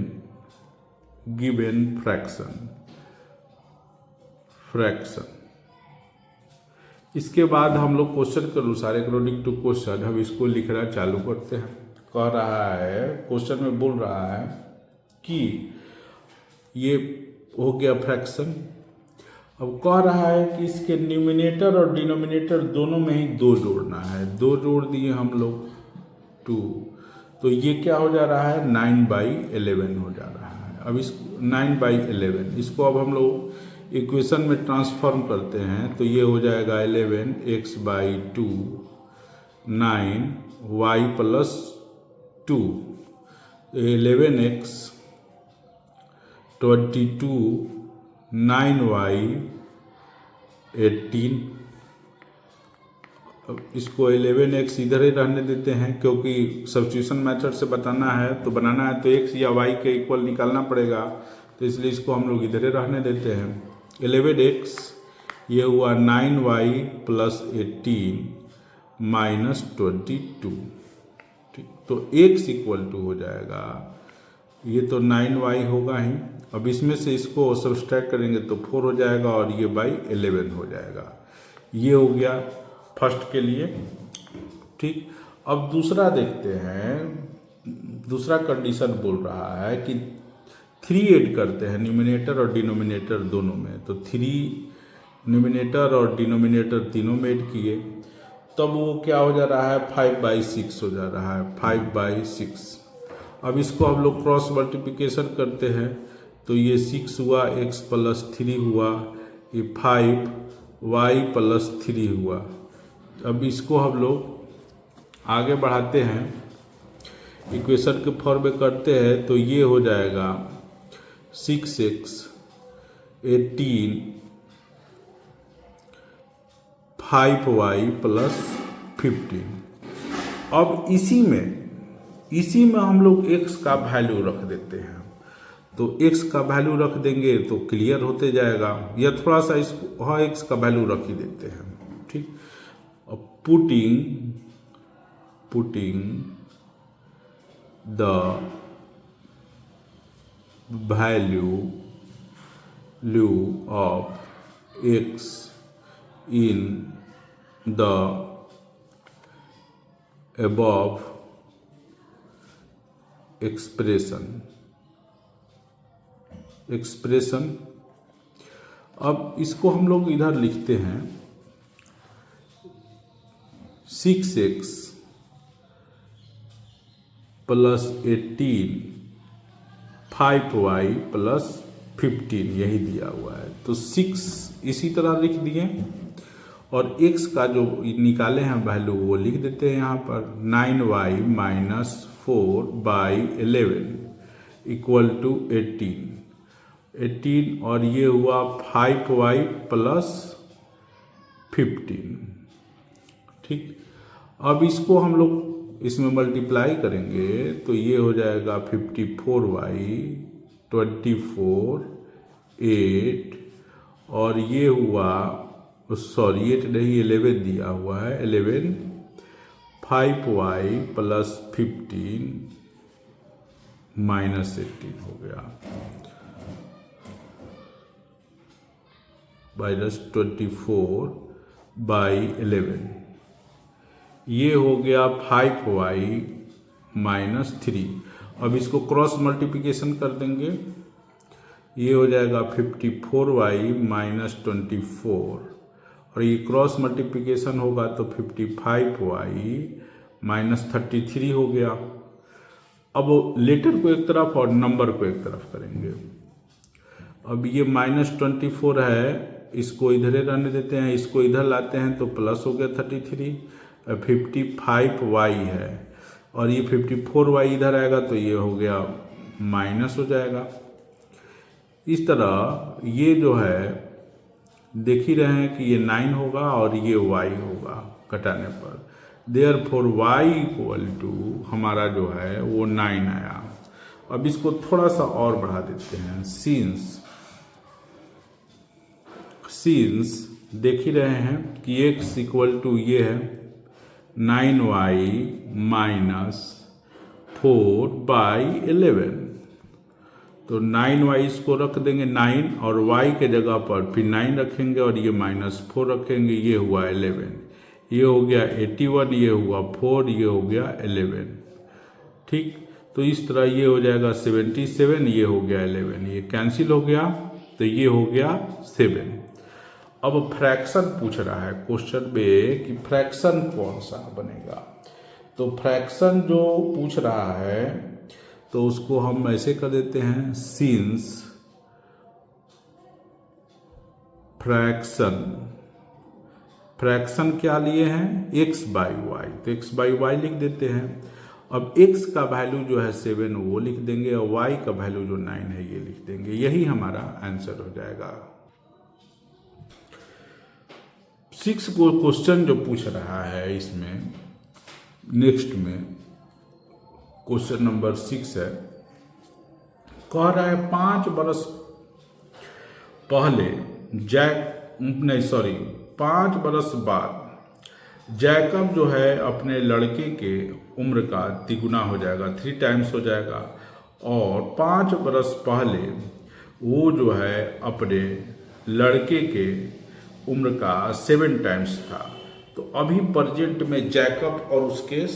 fraction। इसके बाद हम लोग क्वेश्चन के अनुसार अकॉर्डिंग टू क्वेश्चन हम इसको लिखना चालू करते हैं। कह रहा है, क्वेश्चन में बोल रहा है कि ये हो गया फ्रैक्शन। अब कह रहा है कि इसके न्यूमिनेटर और डिनोमिनेटर दोनों में ही 2 जोड़ना है। 2 जोड़ दिए हम लोग 2, तो ये क्या हो जा रहा है 9/11 हो जा रहा है। अब इस 9/11 इसको अब हम लोग इक्वेशन में ट्रांसफॉर्म करते हैं, तो ये हो जाएगा 11 x/2 9 y plus 2, 11x 22 9y 18। अब इसको 11x इधर ही रहने देते हैं, क्योंकि सब्स्टिट्यूशन मेथड से बनाना है तो x या y के इक्वल निकालना पड़ेगा, तो इसलिए इसको हम लोग इधर ही रहने देते हैं। 11x ये हुआ 9y प्लस 18 माइनस 22, ठीक, तो x इक्वल टू हो जाएगा, ये तो 9y होगा ही। अब इसमें से इसको सब्सट्रैक्ट करेंगे तो 4 हो जाएगा और ये /11 हो जाएगा। ये हो गया फर्स्ट के लिए, ठीक। अब दूसरा देखते हैं। दूसरा कंडीशन बोल रहा है कि 3 ऐड करते हैं न्यूमिनेटर और डिनोमिनेटर दोनों में, तो 3 न्यूमिनेटर और डिनोमिनेटर तीनों में ऐड किए, तब वो क्या हो जा रहा है 5/6 हो जा रहा है, 5/6। अब इसको हम लोग क्रॉस मल्टीप्लिकेशन करते हैं, तो ये 6 हुआ, x प्लस 3 हुआ, ये 5 y प्लस 3 हुआ। अब इसको हम लोग आगे बढ़ाते हैं, इक्वेशन के फॉर्म में करते हैं, तो ये हो जाएगा 6x 18 5y प्लस 15। अब इसी में हम लोग x का वैल्यू रख देते हैं, तो x का वैल्यू रख देंगे तो क्लियर होते जाएगा, या थोड़ा सा इसको हाँ x का वैल्यू रख ही देते हैं, ठीक। अब putting the value of x in the above expression. अब इसको हम लोग इधर लिखते हैं 6x + 18 5y + 15 यही दिया हुआ है, तो 6 इसी तरह लिख दिए और x का जो निकाले हैं वैल्यू वो लिख देते हैं यहाँ पर 9y - 4/11 = 18 और ये हुआ 5y + 15, ठीक। अब इसको हम लोग इसमें मल्टीप्लाई करेंगे तो ये हो जाएगा 54y 24 8 और ये हुआ सॉरी 8 नहीं 11 दिया हुआ है 11 5y + 15 -18 हो गया -24/11 ये हो गया 5y - 3। अब इसको क्रॉस मल्टीप्लिकेशन कर देंगे, ये हो जाएगा 54y - 24 और ये क्रॉस मल्टीप्लिकेशन होगा तो 55y - 33 हो गया। अब लेटर को एक तरफ और नंबर को एक तरफ करेंगे। अब ये -24 है, इसको इधर रहने देते हैं, इसको इधर लाते हैं तो प्लस हो गया 33। 55y है और ये 54y इधर आएगा तो ये हो गया माइनस हो जाएगा। इस तरह ये जो है देख ही रहे हैं कि ये 9 होगा और ये y होगा घटाने पर, देयरफॉर y = हमारा जो है वो 9 आया। अब इसको थोड़ा सा और बढ़ा देते हैं, सिंस देख ही रहे हैं कि x = ये है 9y - 4/11, तो 9y इसको रख देंगे 9 और y के जगह पर फिर 9 रखेंगे और ये -4 रखेंगे, ये हुआ 11, ये हो गया 81, ये हुआ 4, ये हो गया 11, ठीक। तो इस तरह ये हो जाएगा 77, ये हो गया 11, ये कैंसिल हो गया तो ये हो गया 7। अब फ्रैक्शन पूछ रहा है क्वेश्चन में कि फ्रैक्शन कौन सा बनेगा, तो फ्रैक्शन जो पूछ रहा है तो उसको हम ऐसे कर देते हैं, सिंस फ्रैक्शन क्या लिए हैं x/y, तो x/y लिख देते हैं। अब x का वैल्यू जो है 7 वो लिख देंगे और y का वैल्यू जो 9 है ये लिख देंगे, यही हमारा आंसर हो जाएगा। 6 को क्वेश्चन जो पूछ रहा है इसमें नेक्स्ट में क्वेश्चन नंबर 6 है, कह रहा है 5 बरस पहले 5 बरस बाद जैकब जो है अपने लड़के के उम्र का तिगुना हो जाएगा, 3 टाइम्स हो जाएगा, और 5 बरस पहले वो जो है अपने लड़के के उम्र का 7 टाइम्स था। तो अभी प्रेजेंट में जैकब और उसके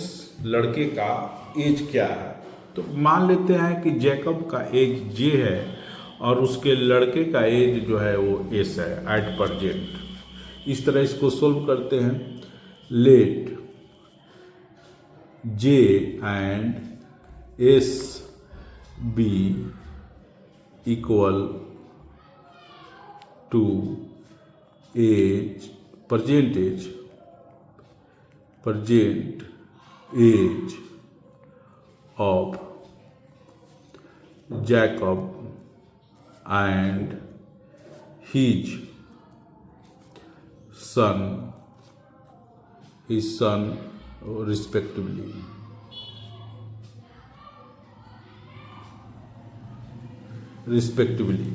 लड़के का एज क्या है, तो मान लेते हैं कि जैकब का एज जे है और उसके लड़के का एज जो है वो एस है एट प्रेजेंट। इस तरह इसको सोल्व करते हैं, let J and S be equal to as present age of Jacob and his son respectively। Respectively.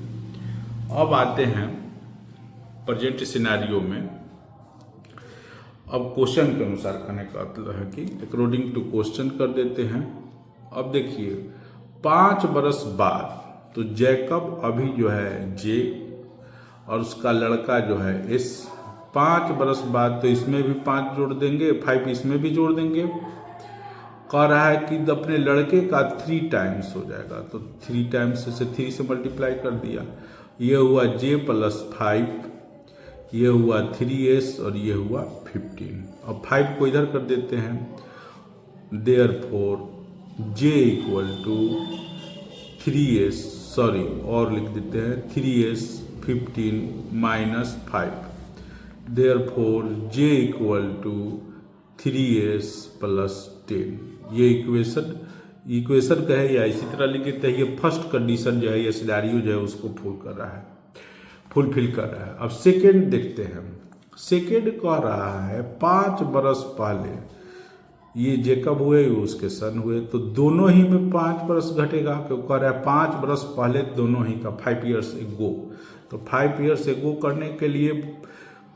अब आते हैं प्रेजेंट सिनेरियो में। अब क्वेश्चन के अनुसार करने का मतलब है कि अकॉर्डिंग टू क्वेश्चन कर देते हैं। अब देखिए 5 बरस बाद तो जैकब अभी जो है जे और उसका लड़का जो है एस, 5 बरस बाद तो इसमें भी 5 जोड़ देंगे, 5 इसमें भी जोड़ देंगे। कह रहा है कि अपने लड़के का 3 टाइम्स हो जाएगा, तो 3 टाइम्स से 3 से मल्टीप्लाई कर दिया। ये हुआ j + 5, ये हुआ 3s और ये हुआ 15। अब 5 को इधर कर देते हैं। देयरफॉर j = 3s, सॉरी और लिख देते हैं 3s 15 - 5। Therefore j = 3s + 10। ये इक्वेशन का है, या इसी तरह लिख देते हैं। ये फर्स्ट कंडीशन जो है, ये सिनेरियो जो है उसको फुलफिल कर रहा है। अब सेकेंड देखते हैं। सेकेंड कह रहा है 5 बरस पहले ये जेकब हुए, उसके सन हुए, तो दोनों ही में 5 बरस घटेगा। क्यों कह रहा है 5 बरस पहले दोनों ही का 5 ईयर्स एगो। तो 5 ईयर्स एगो करने के लिए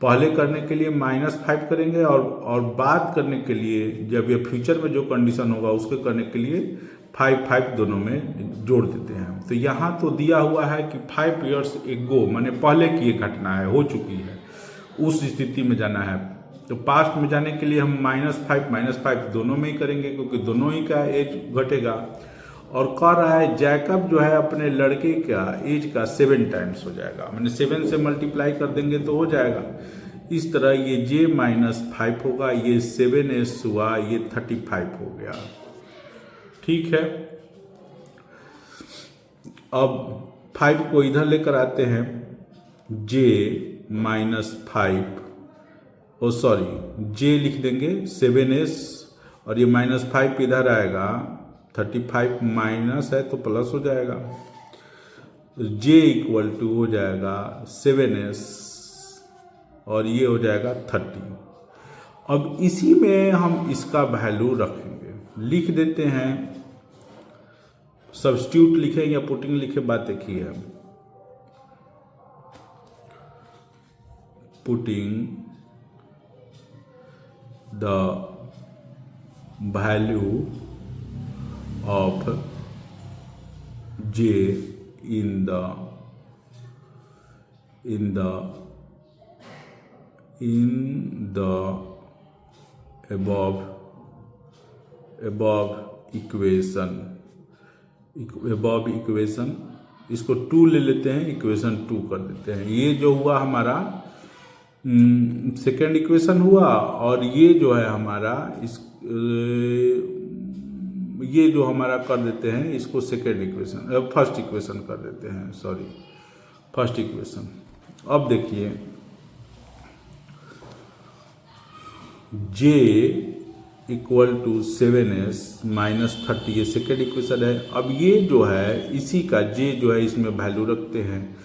पहले करने के लिए -5 करेंगे, और बात करने के लिए जब ये फ्यूचर में जो कंडीशन होगा उसके करने के लिए 5 दोनों में जोड़ देते हैं। तो यहाँ तो दिया हुआ है कि 5 ईयर्स एगो माने पहले की ये घटना है, हो चुकी है, उस स्थिति में जाना है। तो पास्ट में जाने के लिए हम -5 दोनों में ही करेंगे, क्योंकि दोनों ही का एज घटेगा। और कह रहा है जैकब जो है अपने लड़के का एज का 7 टाइम्स हो जाएगा, मैंने 7 से मल्टीप्लाई कर देंगे तो हो जाएगा। इस तरह ये j - 5 होगा, ये 7s हुआ, ये 35 हो गया। ठीक है। अब 5 को इधर लेकर आते हैं। j - 5, ओ सॉरी j लिख देंगे 7s, और ये -5 इधर आएगा, 35 माइनस है तो प्लस हो जाएगा। j = हो जाएगा 7s और ये हो जाएगा 30। अब इसी में हम इसका वैल्यू रखेंगे, लिख देते हैं। सब्स्टिट्यूट लिखे या पुटिंग लिखे, बात एक ही है। Putting the value of j in the above equation, इसको 2 ले लेते हैं, इक्वेशन 2 कर देते हैं। ये जो हुआ हमारा सेकेंड इक्वेशन हुआ, और ये जो है हमारा ये जो हमारा कर देते हैं इसको सेकेंड इक्वेशन, फर्स्ट इक्वेशन कर देते हैं, सॉरी फर्स्ट इक्वेशन। अब देखिए j = 7s - 30, ये सेकेंड इक्वेशन है। अब ये जो है इसी का j जो है इसमें वैल्यू रखते हैं,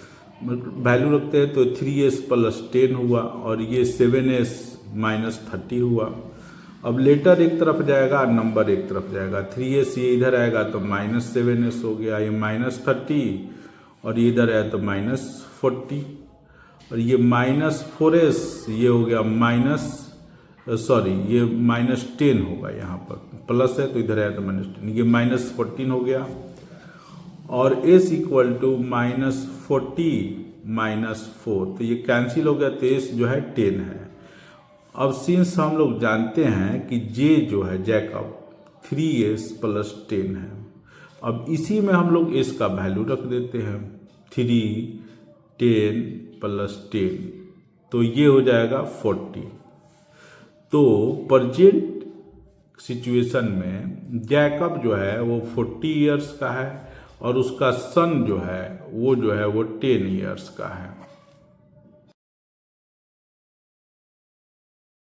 तो 3s + 10 हुआ, और ये 7s - 30 हुआ। अब लेटर एक तरफ जाएगा, नंबर एक तरफ जाएगा। 3s ये इधर आएगा तो -7s हो गया, ये -30, और ये इधर आया तो -40, और ये -4s ये हो गया ये -10 होगा, यहाँ पर प्लस है तो इधर आया तो -10, ये -14 हो गया। और s = -40 - 4, तो ये कैंसिल हो गया, तो s जो है 10 है। अब सिंस हम लोग जानते हैं कि j जो है जैकब 3s + 10 है, अब इसी में हम लोग s का वैल्यू रख देते हैं, 3 10 + 10, तो ये हो जाएगा 40। तो प्रेजेंट सिचुएशन में जैकब जो है वो 40 ईयर्स का है, और उसका सन जो है वो 10 ईयर्स का है।